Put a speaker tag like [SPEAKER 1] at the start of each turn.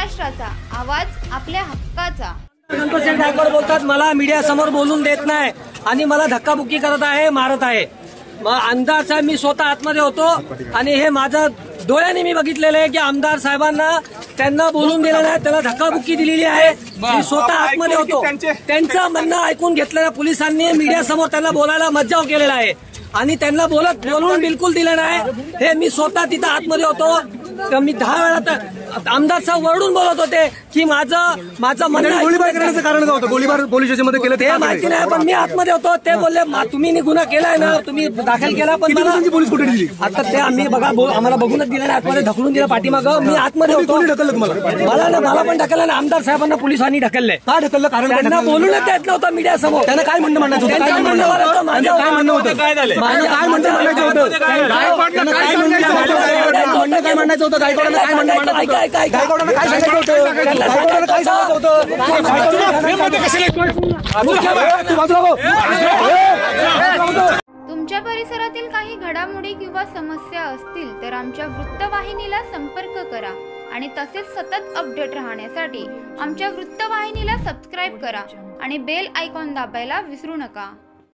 [SPEAKER 1] महाराष्ट्राचा आवाज, आपल्या हक्काचा।
[SPEAKER 2] संतोष गायकवाड बोलतात, मला मीडिया समोर बोलून देत नाही आणि मला धक्काबुक्की करत आहे, मारत आहे। आमदार साहेब, मी स्वतः आतमध्ये होतो आणि हे माझं डोळ्याने मी बघितलेलं आहे की आमदार साहेबांना त्यांना बोलून दिलं नाही, त्याला धक्काबुक्की दिलेली आहे। मी स्वतः आतमध्ये होतो, त्यांचं म्हणणं ऐकून घेतलेल्या पोलिसांनी मीडिया समोर त्यांना बोलायला मज्जाव केलेला आहे आणि त्यांना बोलून बिलकुल दिलं नाही। हे मी स्वतः तिथं आतमध्ये होतो, मी 10 वेळा आमदार साहेब वरडून बोलत होते की माझं म्हणणं
[SPEAKER 3] गोळीबार करण्याचं कारण काय होतं? गोळीबार पोलीस स्टेशनमध्ये केलं
[SPEAKER 2] ते माहिती नाही, पण मी आतमध्ये होतो। ते बोलले तुम्ही गुन्हा केलाय ना, तुम्ही दाखल केला, पण मला
[SPEAKER 3] पोलीस कुठे दिली?
[SPEAKER 2] आता ते आम्ही बघा आम्हाला बघूनच दिलं नाही, आतमध्ये ढकलून दिलं पाठीमागं। मी आतमध्ये होतो,
[SPEAKER 3] ढकललं तुम्हाला?
[SPEAKER 2] मला पण ढकललं ना, आमदार साहेबांना पोलिसांनी ढकलले।
[SPEAKER 3] का ढकललं? कारण
[SPEAKER 2] त्यांना बोलूनच देत नव्हतं मीडिया समोर।
[SPEAKER 3] त्यांना काय म्हणणं मांडायचं होतं? काय म्हणणं होतं? काय मांडायचं होतं? काय मांडायचं होतं? गायकवाडांना काय मांडायचं होतं? गायकवाडांना काय सांगायचं होतं? गायकवाडांना काय सांगायचं होतं?
[SPEAKER 1] तुमच्या परिसरातील काही घडामोडी किंवा समस्या असतील तर आमच्या वृत्तवाहिनीला संपर्क करा आणि तसेच सतत अपडेट राहण्यासाठी आमच्या वृत्तवाहिनीला सबस्क्राईब करा आणि बेल आयकॉन दाबायला विसरू नका।